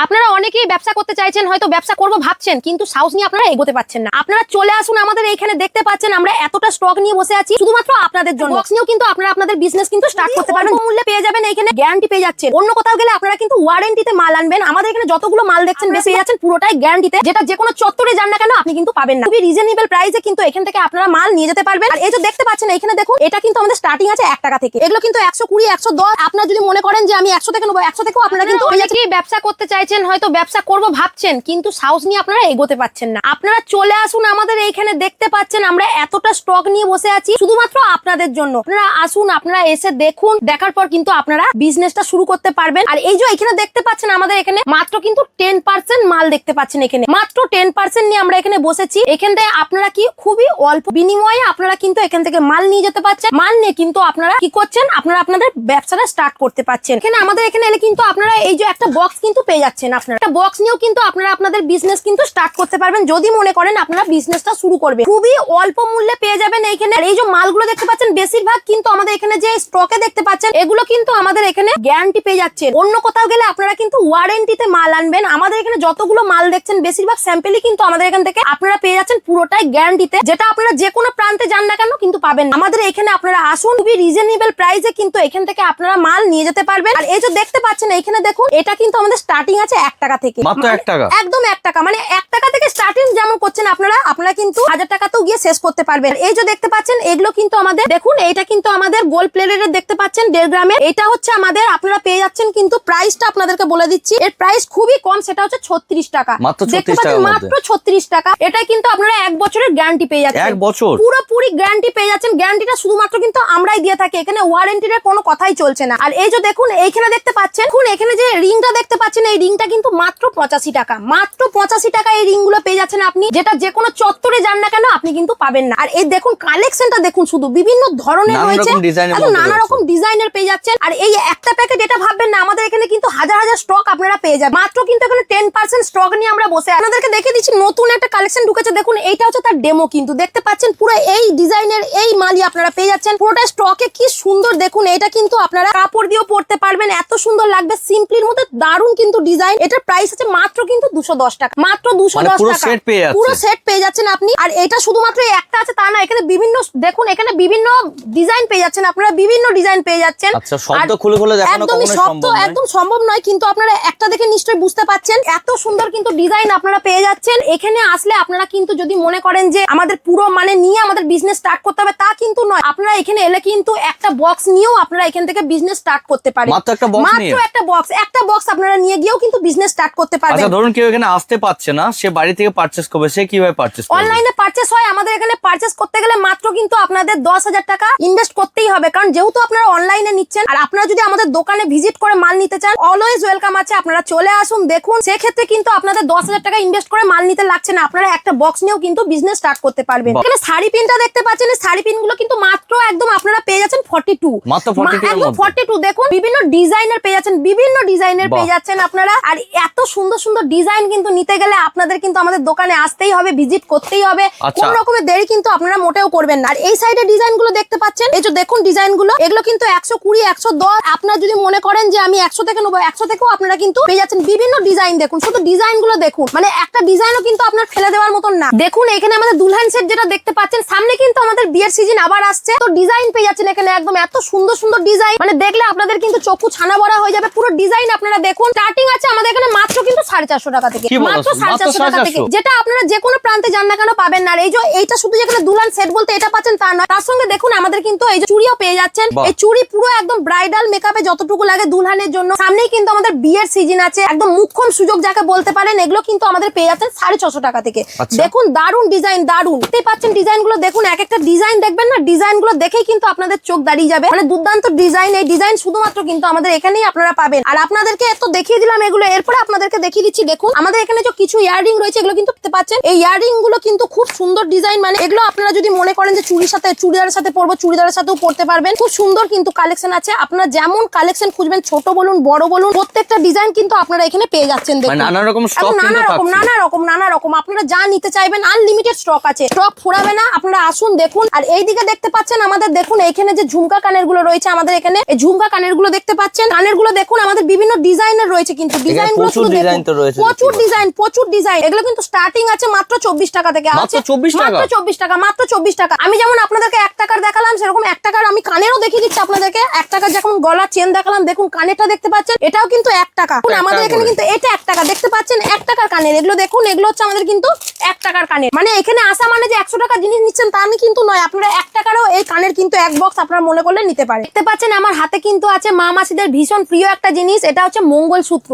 আপনারা অনেকেই ব্যবসা করতে চাইছেন, হয়তো ব্যবসা করবো ভাবছেন, কিন্তু সাহস নিয়ে আপনারা এগোতে পারছেন না। আপনারা চলে আসুন আমাদের এইখানে, দেখতে পাচ্ছেন আমরা এতটা স্টক নিয়ে বসে আছি শুধুমাত্র আপনাদের জন্য। বক্স নিয়েও কিন্তু আপনারা আপনাদের বিজনেস কিন্তু স্টার্ট করতে পারবেন, মূল্যে পেয়ে যাবেন, এইখানে গ্যারান্টি পেয়ে যাচ্ছেন। অন্য কোথাও গেলে আপনারা কিন্তু ওয়ারেন্টিতে মাল আনবেন, আমাদের এখানে যতগুলো মাল দেখছেন বেশি পেয়ে যাচ্ছেন পুরোটাই গ্যারান্টিতে, যেটা যে কোনো চত্বরে যান না কেন আপনি কিন্তু পাবেন না। খুবই রিজনেবল প্রাইসে কিন্তু এখান থেকে আপনারা মাল নিয়ে যেতে পারবেন। আর এই যে দেখতে পাচ্ছেন এখানে দেখুন, এটা কিন্তু আমাদের স্টার্টিং আছে 1 টাকা থেকে, এগুলো কিন্তু 120, 110। আপনারা যদি মনে করেন যে আমি 100 থেকে নেবো, 100 থেকেও আপনারা কিন্তু অনেকেই ব্যবসা করতে চাইছেন, হয়তো ব্যবসা করবো ভাবছেন, কিন্তু সাহস নিয়ে আপনারা এগোতে পারছেন না। আপনারা চলে আসুন আমাদের এইখানে, দেখতে পাচ্ছেন আমরা এতটা স্টক নিয়ে বসে আছি শুধুমাত্র আপনাদের জন্য। আপনারা আসুন, আপনারা এসে দেখুন, দেখার পর কিন্তু আপনারা বিজনেসটা শুরু করতে পারবেন। আর এই যে এখানে দেখতে পাচ্ছেন আমাদের এখানে মাত্র কিন্তু 10% মাল দেখতে পাচ্ছেন, এখানে মাত্র 10% নিয়ে আমরা এখানে বসেছি। এখান থেকে আপনারা কি খুবই অল্প বিনিময়ে আপনারা কিন্তু এখান থেকে মাল নিয়ে যেতে পারছেন। মাল নিয়ে কিন্তু আপনারা কি করছেন, আপনারা আপনাদের ব্যবসাটা স্টার্ট করতে পারছেন। এখানে আমাদের এখানে এলে কিন্তু আপনারা এই যে একটা বক্স কিন্তু পেয়ে যাচ্ছেন। আপনারা একটা বক্স নিয়েও কিন্তু আপনারা আপনাদের বিজনেস কিন্তু স্টার্ট করতে পারবেন, যদি মনে করেন আপনারা বিজনেসটা শুরু করবেন। খুবই অল্প মূল্যে পেয়ে যাবেন এইখানে। আর এই যে মালগুলো দেখতে পাচ্ছেন বেশিরভাগ কিন্তু আমাদের এখানে যে স্টকে দেখতে পাচ্ছেন, এগুলো কিন্তু আমাদের এখানে গ্যারান্টি পেয়ে যাচ্ছেন। অন্য কোথাও গেলে আপনারা কিন্তু ওয়ারেন্টিতে মাল আনবেন, আমাদের এখানে যতগুলো মাল দেখছেন বেশিরভাগ স্যাম্পেলই কিন্তু আমাদের এখান থেকে আপনারা পেয়ে যাচ্ছেন পুরোটাই গ্যারান্টিতে, যেটা আপনারা যে কোনো প্রান্তে যান না কেন কিন্তু পাবেন। আমাদের এখানে আপনারা আসুন, খুবই রিজনেবল প্রাইসে কিন্তু এখান থেকে আপনারা মাল নিয়ে যেতে পারবেন। আর এই যে দেখতে পাচ্ছেন এখানে দেখুন, এটা কিন্তু আমাদের স্টার্টিং আছে 1 টাকা থেকে, মাত্র 1 টাকা, একদম 1 টাকা, মানে 1 টাকা থেকে স্টার্টিং যেমন করছেন আপনারা কিন্তু 1000 টাকাতেও গিয়ে শেষ করতে পারবেন। এই যে দেখতে পাচ্ছেন এগুলো কিন্তু আমাদের দেখুন, এইটা কিন্তু আমাদের গোল্ড প্লেটের দেখতে পাচ্ছেন 1.5 গ্রামের। এটা হচ্ছে আমাদের আপনারা পেয়ে যাচ্ছেন, কিন্তু প্রাইসটা আপনাদেরকে বলে দিচ্ছি, এর প্রাইস খুবই কম, সেটা হচ্ছে 36 টাকা। দেখতে পাচ্ছেন মাত্র 36 টাকা। এটা কিন্তু আপনারা 1 বছরের গ্যারান্টি পেয়ে যাচ্ছেন, 1 বছর পুরোপুরি গ্যারান্টি পেয়ে যাচ্ছেন। গ্যারান্টিটা শুধুমাত্র কিন্তু আমরাই দিয়ে থাকি, এখানে ওয়ারেন্টির কোনো কথাই চলছে না। আর এই যে দেখুন এইখানে দেখতে পাচ্ছেন, এখানে যে রিংটা দেখতে পাচ্ছেন, এই রিংটা কিন্তু মাত্র 85 টাকা, মাত্র 85 টাকা এই রিং গুলো পেয়ে যাচ্ছেন আপনি, যেটা যে কোনো চত্বরে যান না কেন আপনি কিন্তু পাবেন না। আর এই দেখুন কালেকশনটা দেখুন, শুধু বিভিন্ন ধরনের রয়েছে, নানা রকম ডিজাইনের পেয়ে যাচ্ছেন। আর এই একটা প্যাকেট এটা ভাববেন না, আমাদের এখানে কিন্তু হাজার হাজার স্টক আপনারা পেয়ে যাবেন। মাত্র কিন্তু এখানে 10% স্টক নিয়ে আমরা বসে আপনাদেরকে দেখে দিচ্ছি। নতুন একটা কালেকশন ঢুকেছে, দেখুন এইটা হচ্ছে তার ডেমো, কিন্তু দেখতে পাচ্ছেন পুরো এই ডিজাইনের এই মালই আপনারা পেয়ে যাচ্ছেন পুরোটা স্টকে। কি সুন্দর দেখুন, এটা কিন্তু আপনারা কাপড় দিয়েও পরতে পারবেন, এত সুন্দর লাগবে, সিম্পলির মধ্যে দারুন কিন্তু ডিজাইন। এটার প্রাইস আছে মাত্র কিন্তু 210 টাকা, মাত্র 210 টাকা, পুরো সেট পেয়ে যাচ্ছেন আপনি। আর এটা শুধুমাত্র একটা আছে তা না, এখানে বিভিন্ন দেখুন, এখানে বিভিন্ন ডিজাইন পেয়ে যাচ্ছেন আপনারা, বিভিন্ন ডিজাইন পেয়ে যাচ্ছেন। আচ্ছা, শব্দ খুলে খুলে দেখানো একদমই একদম সম্ভব নয়, কিন্তু আপনারা একটা দেখে নিশ্চয়ই বুঝতে পাচ্ছেন এত সুন্দর কিন্তু ডিজাইন আপনারা পেয়ে যাচ্ছেন। এখানে আসলে আপনারা কিন্তু যদি মনে করেন যে আমাদের পুরো মানে নিয়ে আমাদের বিজনেস স্টার্ট করতে হবে, তা কিন্তু নয়। আপনারা এখানে এলে কিন্তু একটা বক্স নিয়েও আপনারা এখান থেকে বিজনেস স্টার্ট করতে পারেন, মাত্র একটা বক্স আপনারা নিয়ে গিয়েও কিন্তু বিজনেস স্টার্ট করতে পারবেন। আচ্ছা, ধরুন কেউ এখানে আসতে পারছে না, সে বাড়ি থেকে পারচেজ করবে, সে কিভাবে পারচেজ করবে? অনলাইনে পারচেজ হয়। আমাদের এখানে পারচেজ করতে গেলে মাত্র কিন্তু আপনাদের 10,000 টাকা ইনভেস্ট করতেই হবে, কারণ যেহেতু আপনারা অনলাইনে নিচ্ছেন। আর আপনারা যদি আমাদের দোকানে ভিজিট করে মাল নিতে চান, অলওয়েজ ওয়েলকাম আছে, আপনারা চলে আসুন দেখুন। সেক্ষেত্রে কিন্তু আপনাদের 10,000 টাকা ইনভেস্ট করে মাল নিতে লাগছে না, আপনারা একটা বক্স নিয়েও কিন্তু বিজনেস স্টার্ট করতে পারবেন। এখানে শাড়ি পিনটা দেখতে পাচ্ছেন, এই শাড়ি পিন গুলো কিন্তু মাত্র একদম আপনারা পেয়ে যাচ্ছেন 42, মাত্র 42। দেখুন বিভিন্ন ডিজাইনের পেয়ে যাচ্ছেন, বিভিন্ন ডিজাইনের পেয়ে যাচ্ছেন আপনারা। আর এত সুন্দর সুন্দর ডিজাইন কিন্তু নিতে গেলে আপনাদের কিন্তু আমাদের দোকানে আসতেই হবে, ভিজিট করতেই হবে, কোন রকমের দেরি কিন্তু আপনারা মোটেও করবেন না। আর এই সাইডে ডিজাইন গুলো দেখতে পাচ্ছেন, এই যে দেখুন ডিজাইন গুলো, এগুলো কিন্তু 120, 110। আপনারা যদি মনে করেন যে আমি 100 থেকে নেবো, 100 থেকেও আপনারা কিন্তু পেয়ে যাচ্ছেন বিভিন্ন ডিজাইন। দেখুন শুধু ডিজাইন গুলো দেখুন, মানে একটা ডিজাইনও কিন্তু আপনার ফেলে দেওয়ার মতন না। দেখুন এখানে আমাদের দুলহান সেট যেটা দেখতে পাচ্ছেন, সামনে কিন্তু আমাদের বিয়ের সিজন আবার আসছে, তো ডিজাইন পেয়ে যাচ্ছেন এখানে একদম এত সুন্দর সুন্দর ডিজাইন, মানে দেখলে আপনাদের কিন্তু চক্ষু ছানা বড়া হয়ে যাবে। পুরো ডিজাইন আপনারা দেখুন, স্টার্টিং আছে আমাদের এখানে মাত্র কিন্তু 450 টাকা থেকে, মাত্র 450 টাকা থেকে, যেটা আপনারা যে কোনো প্রান্তে যান না কেন পাবেন না। আর এই যে এইটা শুধু যেখানে দুলহান সেট বলতে এটা পাচ্ছেন তা নয়, তার সঙ্গে দেখুন আমাদের কিন্তু এই যে চুড়িও পেয়ে যাচ্ছেন। এই চুড়ি পুরো একদম ব্রাইডাল মেকআপে যতটুকু লাগে দুলহানের জন্য। সামনেই কিন্তু আমাদের বিয়ের সিজন আছে, একদম মুখ্যম সুযোগ যাকে বলতে পারেন, এগুলো কিন্তু আমাদের পেয়ে যাচ্ছেন 650 টাকা থেকে। দেখুন দারুন ডিজাইন, দারুন দেখতে পাচ্ছেন ডিজাইন গুলো। দেখুন এক একটা ডিজাইন দেখবেন না, ডিজাইন গুলো দেখেই কিন্তু আপনাদের চোখ দাঁড়িয়ে যাবে, মানে দুর্দান্ত ডিজাইন। এই ডিজাইন শুধুমাত্র কিন্তু আমাদের এখানেই আপনারা পাবেন। আর আপনাদেরকে এত দেখিয়ে দিলাম এগুলো, এরপরে আপনাদেরকে দেখিয়ে দিচ্ছি। দেখুন আমাদের এখানে যে কিছু ইয়াররিং রয়েছে, এগুলো কিন্তু দেখতে পাচ্ছেন, এই ইয়াররিং গুলো কিন্তু খুব সুন্দর ডিজাইন, মানে এগুলো আপনারা যদি মনে করেন যে চুড়িদারের সাথে পরবো, চুড়িদারের সাথেও পরতে পারবেন। খুব সুন্দর কিন্তু কালেকশন আছে, আপনারা যেমন কালেকশন খুঁজবেন, ছোট বলুন বড় বলুন, প্রত্যেকটা ডিজাইন কিন্তু আপনারা এখানে পেয়ে যাচ্ছেন। দেখুন নানা রকম আপনারা যা নিতে চাইবেন, আনলিমিটেড স্টক আছে, স্টক ফুরাবে না। আপনারা আসুন দেখুন। আর এইদিকে দেখতে পাচ্ছেন আমাদের, দেখুন এখানে যে ঝুমকা কানের গুলো রয়েছে আমাদের এখানে, এই ঝুমকা কানের গুলো দেখতে পাচ্ছেন, কানের গুলো দেখুন আমাদের বিভিন্ন ডিজাইনের রয়েছে, কিন্তু ডিজাইন গুলো শুধু দেখুন, রয়েছে, প্রচুর ডিজাইন এগুলো কিন্তু স্টার্টিং আছে মাত্র 24 টাকা থেকে। মাত্র 24 টাকা? মাত্র 24 টাকা, মাত্র 24 টাকা। আমি যেমন আপনাদেরকে 1 টাকার দেখালাম, সেরকম 1 টাকার আমি কানেরও দেখিয়ে দিচ্ছি আপনাদেরকে। 1 টাকার যখন গলার চেন দেখালাম, দেখুন কানেরটা দেখতে পাচ্ছেন, এটাও কিন্তু 1 টাকা। আমাদের এখানে কিন্তু এটা 1 টাকা, দেখতে পাচ্ছেন 1 টাকার কানের। এগুলো দেখুন, এগুলো হচ্ছে আমাদের কিন্তু 1 টাকার কানের। মানে এখানে আসা মানে যে 100 টাকা জিনিস নিচ্ছেন তা আমি কিন্তু নয়, আপনারা 1 টাকারও এই কানের কিন্তু এক বক্স আপনারা মনে করলে নিতে পারেন। দেখতে পাচ্ছেন আমার হাতে কিন্তু আছে মা মাসিদের ভীষণ প্রিয় একটা জিনিস, এটা হচ্ছে মঙ্গলসূত্র।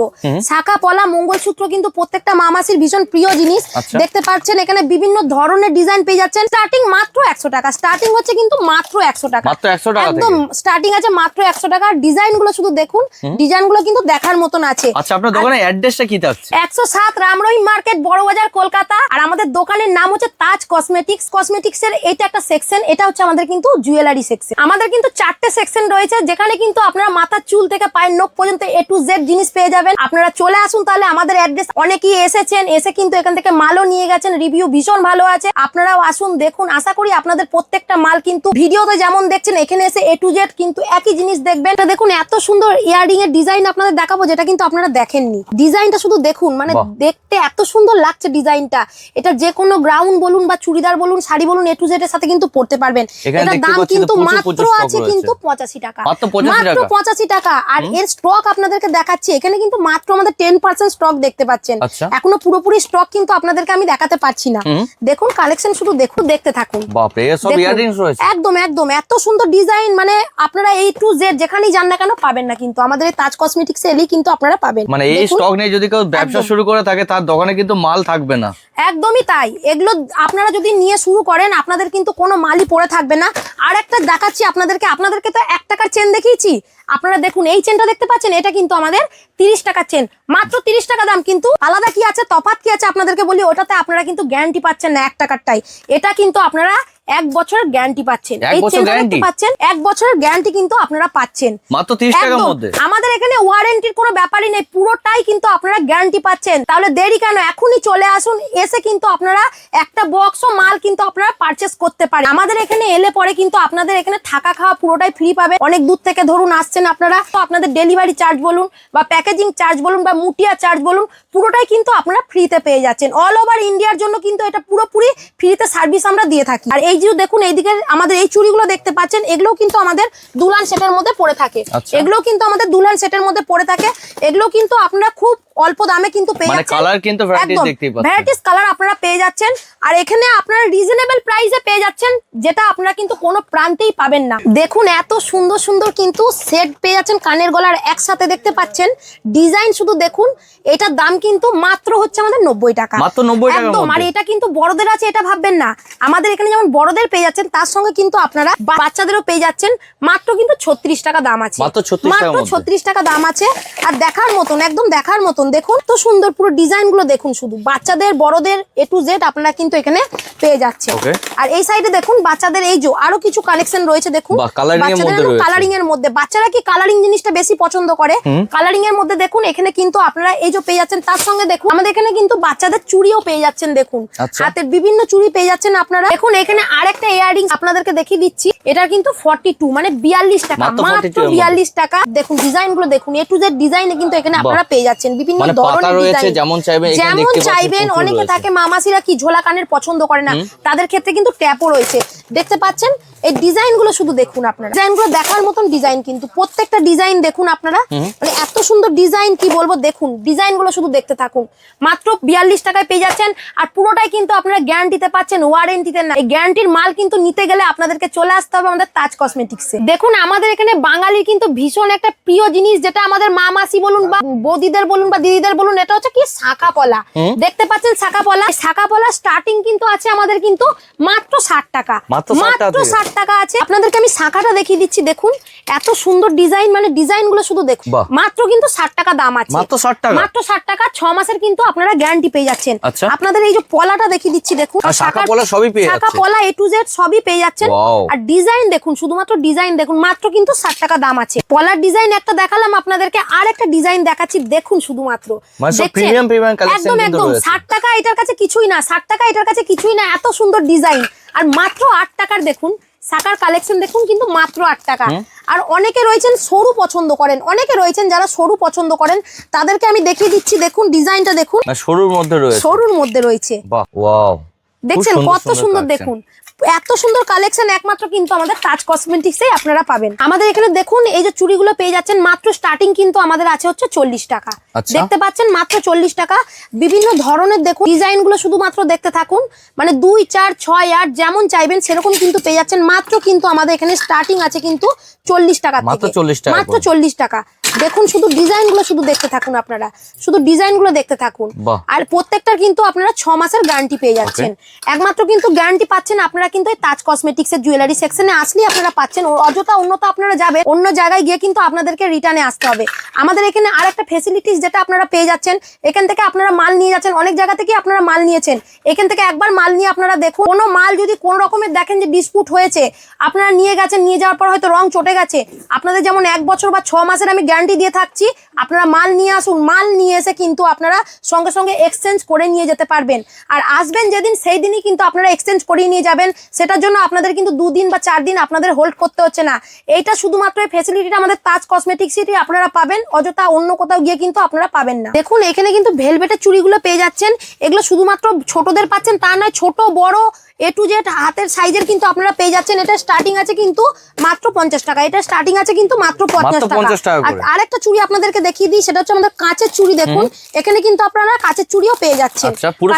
শাখা পলা মঙ্গলসূত্র কিন্তু প্রত্যেকটা মা মাসির ভীষণ প্রিয় জিনিস। দেখতে পাচ্ছেন এখানে বিভিন্ন ধরনের ডিজাইন পেয়ে যাচ্ছেন। স্টার্টিং মাত্র 100 টাকা, স্টার্টিং হচ্ছে কিন্তু মাত্র 100 টাকা, মাত্র 100 টাকা একদম স্টার্টিং আছে মাত্র 100 টাকা। ডিজাইন গুলো শুধু দেখুন, ডিজাইন গুলো কিন্তু দেখার মতন আছে। আচ্ছা, আপনার দোকানের অ্যাড্রেসটা কি থাকছে? 107 রামরহিম মার্কেট, বড় বাজার, কলকাতা। আর আমাদের দোকানের নাম হচ্ছে তাজ কসমেটিক্স। কসমেটিক্স এর এটা একটা সেকশন, এটা হচ্ছে আমাদের কিন্তু জুয়েলারি সেকশন। আমাদের কিন্তু 4টে সেকশন রয়েছে, যেখানে কিন্তু আপনারা মাথার চুল থেকে পায়ের নখ পর্যন্ত A to Z জিনিস পেয়ে যাবেন। আপনারা চলে আসুন তাহলে আমাদের অ্যাড্রেস। অনেকেই এসেছেন, এসে কিন্তু এখান থেকে মালও নিয়ে গেছেন, রিভিউ ভীষণ ভালো আছে। আপনারাও আসুন, দেখুন। আশা করি আপনাদের প্রত্যেকটা মাল কিন্তু ভিডিওতে যেমন দেখছেন, এখানে এসে A to Z কিন্তু একই জিনিস দেখবেন। এটা দেখুন, এত সুন্দর ইয়ারিং এর ডিজাইন আপনাদের দেখাবো, যেটা কিন্তু আপনারা দেখেননি। ডিজাইনটা শুধু দেখুন, মানে দেখতে এত সুন্দর লাগছে ডিজাইনটা। এটা যে কোনো গ্রাউন্ড বলুন বা চুড়িদার বলুন, শাড়ি বলুন, A to Z এর সাথে কিন্তু পড়তে পারবেন। এটার দাম কিন্তু মাত্র আছে কিন্তু 85 টাকা, মাত্র 85 টাকা। আর এর স্টক আপনাদেরকে দেখাচ্ছি, এখানে কিন্তু মাত্র আমাদের 10% স্টক দেখতে পাচ্ছেন। এখনো পুরোপুরি স্টক কিন্তু আপনাদেরকে আমি দেখাতে পারছি না। দেখুন কালেকশন, শুধু দেখুন, দেখতে থাকুন। বাপরে, সব ইয়াররিংস রয়েছে। একদম একদম এত সুন্দর ডিজাইন, মানে আপনারা A to Z যেখানেই যান না কেন পাবেন না, কিন্তু আমাদের এই তাজ কসমেটিক্স এলেই কিন্তু আপনারা পাবেন। মানে এই স্টক নেই, যদি কেউ ব্যবসা শুরু করে থাকে তার দোকানে কিন্তু মাল থাকবে না। একদমই তাই। এগুলো আপনারা যদি নিয়ে শুরু করেন, আপনাদের কিন্তু কোনো মালই পড়ে থাকবে না। আর একটা দেখাচ্ছি আপনাদেরকে তো 1 টাকার চেন দেখিয়েছি। আপনারা দেখুন, এই চেনটা দেখতে পাচ্ছেন, এটা কিন্তু আমাদের 30 টাকার চেন, মাত্র 30 টাকা দাম। কিন্তু আলাদা কি আছে, তফাৎ কি আছে আপনাদেরকে বলি। ওটাতে আপনারা কিন্তু গ্যারান্টি পাচ্ছেন না 1 টাকারটাই। এটা কিন্তু আপনারা 1 বছরের গ্যারান্টি পাচ্ছেন। এই চেনটা দেখতে পাচ্ছেন, 1 বছরের গ্যারান্টি কিন্তু আপনারা পাচ্ছেন মাত্র 30 টাকার মধ্যে। আমাদের এখানে ওয়ারেন্টির কোনো ব্যাপারই নেই, পুরোটাই কিন্তু আপনারা গ্যারান্টি পাচ্ছেন। তাহলে দেরি কেন, এখনই চলে আসুন। এসে কিন্তু আপনারা একটা বক্স মাল কিন্তু আপনারা পারচেস করতে পারেন। আমাদের এখানে এলে পরে কিন্তু আপনাদের এখানে থাকা খাওয়া পুরোটাই ফ্রি পাবে। অনেক দূর থেকে ধরুন আসছেন আপনারা, তো আপনাদের ডেলিভারি চার্জ বলুন বা প্যাকেজিং চার্জ বলুন বা মুটিয়া চার্জ বলুন, পুরোটাই কিন্তু আপনারা ফ্রিতে পেয়ে যাচ্ছেন। অল ওভার ইন্ডিয়ার জন্য কিন্তু এটা পুরোপুরি ফ্রিতে সার্ভিস আমরা দিয়ে থাকি। আর এই যে দেখুন, এইদিকে আমাদের এই চুড়িগুলো দেখতে পাচ্ছেন, এগুলো কিন্তু আমাদের দুলহান সেটের মধ্যে পড়ে থাকে। এগুলো কিন্তু আমাদের দুলহান সেটের মধ্যে পড়ে থাকে। এগুলো কিন্তু আপনারা খুব অল্প দামে কিন্তু পেয়ে যাচ্ছেন। কালার কিন্তু ভ্যারাইটিস দেখতেই পাচ্ছেন, ভ্যারাইটিস কালার আপনারা পেয়ে যাচ্ছেন। আর এখানে আপনারা রিজনেবল প্রাইসে পেয়ে যাচ্ছেন, যেটা আপনারা কিন্তু কোনো প্রান্তেই পাবেন না। দেখুন এত সুন্দর সুন্দর কিন্তু সেট পেয়ে যাচ্ছেন, কানের গলার একসাথে দেখতে পাচ্ছেন। ডিজাইন শুধু দেখুন, এটার দাম কিন্তু মাত্র হচ্ছে আমাদের 90 টাকা, মাত্র 90 টাকা একদম। আর এটা কিন্তু বড়দের আছে, এটা ভাববেন না। আমাদের এখানে যেমন বড়দের পেয়ে যাচ্ছেন, তার সঙ্গে কিন্তু আপনারা বাচ্চাদেরও পেয়ে যাচ্ছেন। মাত্র কিন্তু 36 টাকা দাম আছে, মাত্র 36 টাকা দাম আছে। আর দেখার মতন, একদম দেখার মতন। দেখুন তো সুন্দর পুরো ডিজাইন গুলো দেখুন, শুধু বাচ্চাদের বড়দের A to Z আপনারা কিন্তু এখানে পেয়ে যাচ্ছেন। আর এই সাইডে দেখুন বাচ্চাদের এই যে আরো কিছু কালেকশন রয়েছে। দেখুন কালারিং এর মধ্যে, বাচ্চারা কি কালারিং জিনিসটা বেশি পছন্দ করে। কালারিং এর মধ্যে দেখুন, এখানে কিন্তু আপনারা এই যে পেয়ে যাচ্ছেন। তার সঙ্গে দেখুন আমাদের এখানে কিন্তু বাচ্চাদের চুড়িও পেয়ে যাচ্ছেন। দেখুন হাতের বিভিন্ন চুড়ি পেয়ে যাচ্ছেন আপনারা। দেখুন এখানে আরেকটা ইয়াররিং আপনাদেরকে দেখিয়ে দিচ্ছি, এটা কিন্তু 42 মানে 42 টাকা, মাত্র 42 টাকা। দেখুন ডিজাইন গুলো দেখুন, A to Z ডিজাইনে কিন্তু এখানে আপনারা পেয়ে যাচ্ছেন বিভিন্ন ধরনের ডিজাইন, যেমন চাইবেন। অনেকে থাকে মামাসিরা কি ঝোলা কানের পছন্দ করে না, তাদের ক্ষেত্রে কিন্তু ট্যাপও রয়েছে। দেখতে পাচ্ছেন এই ডিজাইন গুলো, শুধু দেখুন আপনারা। ডিজাইন গুলো দেখার মতন ডিজাইন, কিন্তু প্রত্যেকটা ডিজাইন দেখুন আপনারা, মানে এত সুন্দর ডিজাইন কি বলবো। দেখুন ডিজাইন গুলো শুধু দেখতে থাকুন। মাত্র 42 টাকায় পেয়ে যাচ্ছেন। আর পুরোটাই কিন্তু আপনারা গ্যারান্টিতে পাচ্ছেন, ওয়ারেন্টিতে না। এই গ্যারান্টির মাল কিন্তু নিতে গেলে আপনাদেরকে চলে আসতে হবে আমাদের তাজ কসমেটিক্সে। দেখুন আমাদের এখানে বাঙালির কিন্তু ভীষণ একটা প্রিয় জিনিস, যেটা আমাদের মা মাসি বলুন বা বৌদিদের বলুন বা দিদিদের বলুন, এটা হচ্ছে কি শাখা পলা। দেখতে পাচ্ছেন শাখা পলা। শাখা পলা স্টার্টিং কিন্তু আছে আমাদের কিন্তু মাত্র 60 টাকা, মাত্র 60 টাকা আছে। আপনাদেরকে আমি শাখাটা দেখিয়ে দিচ্ছি। দেখুন এত সুন্দর ডিজাইন, মানে ডিজাইন গুলো শুধু দেখুন। মাত্র কিন্তু 60 টাকা দাম আছে, মাত্র 60 টাকা। 6 মাসের কিন্তু আপনারা গ্যারান্টি পেয়ে যাচ্ছেন। আপনাদের এই যে পলাটা দেখিয়ে দিচ্ছি, দেখুন শাখা পলা সবই পেয়ে যাচ্ছেন, শাখা পলা A to Z সবই পেয়ে যাচ্ছেন। আর ডিজাইন দেখুন, শুধুমাত্র ডিজাইন দেখুন, মাত্র কিন্তু 60 টাকা দাম আছে। পলার ডিজাইন একটা দেখালাম আপনাদেরকে, আর একটা ডিজাইন দেখাচ্ছি। দেখুন শুধুমাত্র একদম একদম 60 টাকা এটার কাছে কিছুই না, 60 টাকা এটার কাছে কিছুই না। এত সুন্দর ডিজাইন। আর মাত্র 8 টাকার দেখুন শাখার কালেকশন দেখুন, কিন্তু মাত্র 8 টাকা। আর অনেকে রয়েছেন সরু পছন্দ করেন, অনেকে রয়েছেন যারা সরু পছন্দ করেন, তাদেরকে আমি দেখিয়ে দিচ্ছি। দেখুন ডিজাইনটা দেখুন, সরুর মধ্যে রয়েছে, সরুর মধ্যে রয়েছে। বাহ ওয়াও, দেখছেন কত সুন্দর, দেখুন এত সুন্দর কালেকশন একমাত্র কিন্তু আমাদের তাজ কসমেটিক্সে আপনারা পাবেন। আমাদের এখানে দেখুন এই যে চুড়িগুলো পেয়ে যাচ্ছেন মাত্র স্টার্টিং কিন্তু আমাদের আছে হচ্ছে 40 টাকা। দেখতে পাচ্ছেন মাত্র 40 টাকা। বিভিন্ন ধরনের দেখুন ডিজাইনগুলো শুধুমাত্র দেখতে থাকুন, মানে 2, 4, 6, 8 যেমন চাইবেন সেরকম কিন্তু পেয়ে যাচ্ছেন। মাত্র কিন্তু আমাদের এখানে স্টার্টিং আছে কিন্তু 40 টাকা থেকে, মাত্র 40 টাকা। দেখুন শুধু ডিজাইনগুলো শুধু দেখতে থাকুন, আপনারা শুধু ডিজাইনগুলো দেখতে থাকুন। আর প্রত্যেকটার কিন্তু আপনারা 6 মাসের গ্যারান্টি পেয়ে যাচ্ছেন। একমাত্র কিন্তু গ্যারান্টি পাচ্ছেন আপনারা কিন্তু এই তাজ কসমেটিক্স এর জুয়েলারি সেকশনে আসলে আপনারা পাচ্ছেন। অযথা অন্যতা আপনারা যাবেন, অন্য জায়গায় গিয়ে কিন্তু আপনাদেরকে রিটার্নে আসতে হবে। আমাদের এখানে আরেকটা ফ্যাসিলিটিস যেটা আপনারা পেয়ে যাচ্ছেন, এখান থেকে আপনারা মাল নিয়ে যাচ্ছেন, অনেক জায়গা থেকে আপনারা মাল নিয়েছেন, এখান থেকে একবার মাল নিয়ে আপনারা দেখুন, কোনো মাল যদি কোন রকমের দেখেন যে ডিসপুট হয়েছে, আপনারা নিয়ে গেছেন, নিয়ে যাওয়ার পর হয়তো রং চটে গেছে, আপনাদের যেমন 1 বছর বা 6 মাসের আমি গ্যারান্টি দিয়ে থাকছি, আপনারা মাল নিয়ে আসুন, মাল নিয়ে এসে কিন্তু আপনারা সঙ্গে সঙ্গে এক্সচেঞ্জ করে নিয়ে যেতে পারবেন। আর আসবেন যেদিন সেই দিনই কিন্তু আপনারা এক্সচেঞ্জ করিয়ে নিয়ে যাবেন। সেটার জন্য আপনাদের কিন্তু 2 দিন বা 4 দিন আপনাদের হোল্ড করতে হচ্ছে না। এইটা শুধুমাত্র এই ফ্যাসিলিটিটা আমাদের তাজ কসমেটিক্সই আপনারা পাবেন, অযথা অন্য কোথাও গিয়ে কিন্তু আপনারা পাবেন না। দেখুন এখানে কিন্তু ভেলভেটের চুড়িগুলো পেয়ে যাচ্ছেন। এগুলো শুধুমাত্র ছোটদের পাচ্ছেন তা নয়, ছোট বড় A to Z হাতের সাইজের কিন্তু আপনারা পেয়ে যাচ্ছেন। এটা স্টার্টিং আছে কিন্তু মাত্র 50 টাকা, এটা স্টার্টিং আছে কিন্তু মাত্র 50 টাকা। আর আরেকটা চুড়ি আপনাদেরকে দেখিয়ে দিই, সেটা হচ্ছে আমাদের কাঁচের চুড়ি। দেখুন এখানে কিন্তু আপনারা কাঁচের চুড়িও পেয়ে যাচ্ছেন, পুরো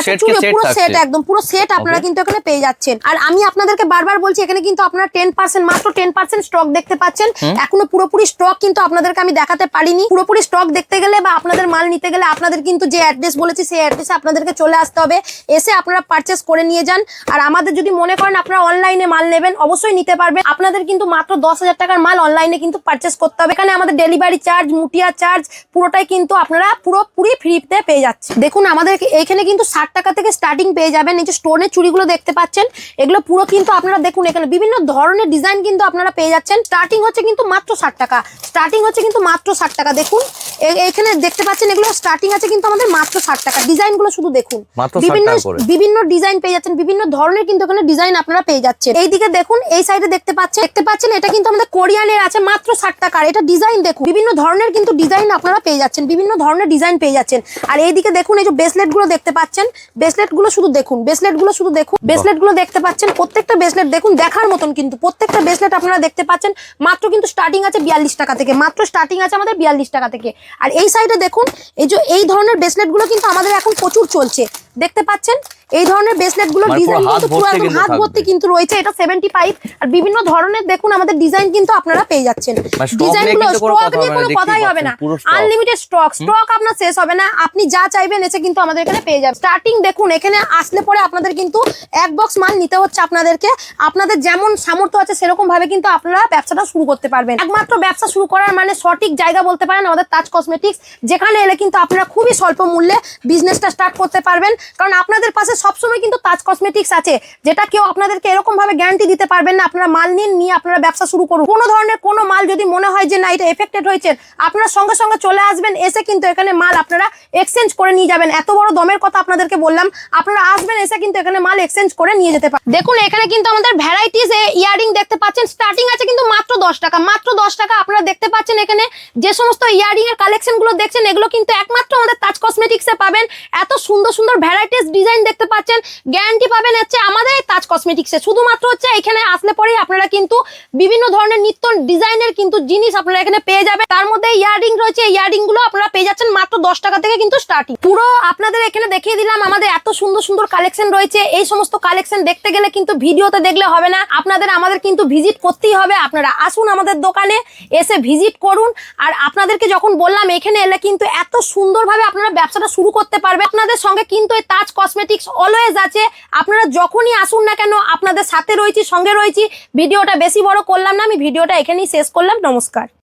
সেট, একদম পুরো সেট আপনারা কিন্তু এখানে পেয়ে যাচ্ছেন। আর আমি আপনাদেরকে বারবার বলছি, এখানে কিন্তু আপনারা 10% মাত্র 10% স্টক দেখতে পাচ্ছেন। এখনো পুরোপুরি স্টক কিন্তু আপনাদেরকে আমি দেখাতে পারিনি। পুরোপুরি স্টক দেখতে গেলে বা আপনাদের মাল নিতে গেলে আপনাদের কিন্তু যে অ্যাড্রেস বলেছি সেই অ্যাড্রেসে আপনাদেরকে চলে আসতে হবে, এসে আপনারা পারচেস করে নিয়ে যান। আর আমাদের যদি মনে করেন আপনারা অনলাইনে মাল নেবেন, অবশ্যই নিতে পারবেন। আপনাদের কিন্তু মাত্র 10,000 টাকার মাল অনলাইনে কিন্তু পারচেস করতে হবে। এখানে আমাদের ডেলিভারি চার্জ, মুটিয়া চার্জ পুরোটাই কিন্তু আপনারা পুরোপুরি ফ্রিতে পেয়ে যাচ্ছেন। দেখুন আমাদের এখানে কিন্তু 60 টাকা থেকে স্টার্টিং পেয়ে যাবেন। এই যে স্টোনের চুড়িগুলো দেখতে পাচ্ছেন, এগুলো পুরো কিন্তু আপনারা দেখুন এখানে বিভিন্ন ধরনের ডিজাইন কিন্তু আপনারা পেয়ে যাচ্ছেন। স্টার্টিং হচ্ছে কিন্তু মাত্র 60 টাকা, স্টার্টিং হচ্ছে কিন্তু মাত্র 60 টাকা। দেখুন এখানে দেখতে পাচ্ছেন এগুলো স্টার্টিং আছে কিন্তু আমাদের মাত্র 60 টাকা। ডিজাইনগুলো শুধু দেখুন, বিভিন্ন ডিজাইন পেয়ে যাচ্ছেন, বিভিন্ন ধরনের কিন্তু এখানে ডিজাইন আপনারা পেয়ে যাচ্ছেন। এইদিকে দেখুন, এই সাইডে দেখতে পাচ্ছেন এটা কিন্তু আমাদের কোরিয়ানের আছে মাত্র 60 টাকা। এটা ডিজাইন দেখুন, বিভিন্ন ধরনের কিন্তু ডিজাইন আপনারা পেয়ে যাচ্ছেন, বিভিন্ন ধরনের ডিজাইন পেয়ে যাচ্ছেন। আর এইদিকে দেখুন এই যে ব্রেসলেট গুলো দেখতে পাচ্ছেন, ব্রেসলেট গুলো শুধু দেখুন, ব্রেসলেট গুলো দেখতে পাচ্ছেন। প্রত্যেকটা ব্রেসলেট দেখুন দেখার মতন, কিন্তু প্রত্যেকটা ব্রেসলেট আপনারা দেখতে পাচ্ছেন মাত্র কিন্তু স্টার্টিং আছে 42 টাকা থেকে, মাত্র স্টার্টিং আছে আমাদের 42 টাকা থেকে। আর এই সাইডে দেখুন এই ধরনের ব্রেসলেট গুলো কিন্তু আমাদের এখন প্রচুর চলছে, দেখতে পাচ্ছেন এই ধরনের ব্রেসলেট গুলো ডিজাইন কিন্তু পুরো একদম হাত ভর্তি কিন্তু রয়েছে। এটা 75। আর বিভিন্ন ধরনের দেখুন আমাদের ডিজাইন কিন্তু আপনারা পেয়ে যাচ্ছেন। ডিজাইনগুলো স্টক নিয়ে কোনো কথাই হবে না, আনলিমিটেড স্টক আপনার শেষ হবে না। আপনি যা চাইবেন এসে কিন্তু আমাদের এখানে পেয়ে যাবেন। স্টার্টিং দেখুন, এখানে আসলে পরে আপনাদের কিন্তু 1 বক্স মাল নিতে হচ্ছে আপনাদেরকে। আপনাদের যেমন সামর্থ্য আছে সেরকম ভাবে কিন্তু আপনারা ব্যবসাটা শুরু করতে পারবেন। একমাত্র ব্যবসা শুরু করার মানে সঠিক জায়গা বলতে পারেন আমাদের তাজ কসমেটিক্স, যেখানে এলে কিন্তু আপনারা খুবই স্বল্প মূল্যে বিজনেসটা স্টার্ট করতে পারবেন। কারণ আপনাদের পাশে সবসময় কিন্তু তাজ কসমেটিক্স আছে, যেটা কেউ আপনাদেরকে এরকম ভাবে গ্যারান্টি দিতে পারবেন না। আপনারা মাল নিয়ে আপনারা ব্যবসা শুরু করুন। কোনো ধরনের কোনো মাল যদি মনে হয় যে না এটা এফেক্টেড হয়েছে, আপনারা সঙ্গে সঙ্গে চলে আসবেন, এসে কিন্তু এখানে মাল আপনারা এক্সচেঞ্জ করে নিয়ে যাবেন। এত বড় দমের কথা আপনাদেরকে বললাম, আপনারা আসবেন, এসে কিন্তু এখানে মাল এক্সচেঞ্জ করে নিয়ে যেতে পারেন। দেখুন এখানে কিন্তু আমাদের ভ্যারাইটিস ইয়ারিং দেখতে পাচ্ছেন, স্টার্টিং আছে কিন্তু মাত্র 10 টাকা, মাত্র 10 টাকা। আপনারা দেখতে পাচ্ছেন এখানে যে সমস্ত ইয়ারিং এর কালেকশন গুলো দেখছেন, এগুলো কিন্তু একমাত্র আমাদের তাজ কসমেটিক্সে পাবেন। এত সুন্দর সুন্দর ভ্যারাইটিস ডিজাইন দেখতে পাচ্ছেন, গ্যারান্টি পাবেন হচ্ছে আমাদের তাজ কসমেটিক্সে। শুধুমাত্র হচ্ছে এখানে আসলে পরেই আপনারা কিন্তু বিভিন্ন ধরনের নিত্য ডিজাইনের কিন্তু জিনিস আপনারা এখানে পেয়ে যাবেন। তার মধ্যে ইয়ারিং রয়েছে, ইয়ারিং গুলো আপনারা পেয়ে যাচ্ছেন মাত্র 10 টাকা থেকে কিন্তু স্টার্টিং। পুরো আপনাদের এখানে দেখিয়ে দিলাম আমাদের এত সুন্দর সুন্দর কালেকশন রয়েছে। এই সমস্ত কালেকশন দেখতে গেলে কিন্তু ভিডিওতে দেখলে হবে না, আমাদের কিন্তু ভিজিট করতেই হবে। আপনারা আসুন আমাদের দোকানে, এসে ভিজিট করুন। আর আপনাদেরকে যখন বললাম এখানে এলে কিন্তু এত সুন্দরভাবে আপনারা ব্যবসাটা শুরু করতে পারবে। আপনাদের সঙ্গে কিন্তু এই তাজ কসমেটিক্স অলওয়েজ আছে। আপনারা যখনই আসুন না কেন আপনাদের সাথে রয়েছি, সঙ্গে রয়েছি। ভিডিওটা বেশি বড় করলাম না, আমি ভিডিওটা এখানেই শেষ করলাম। নমস্কার।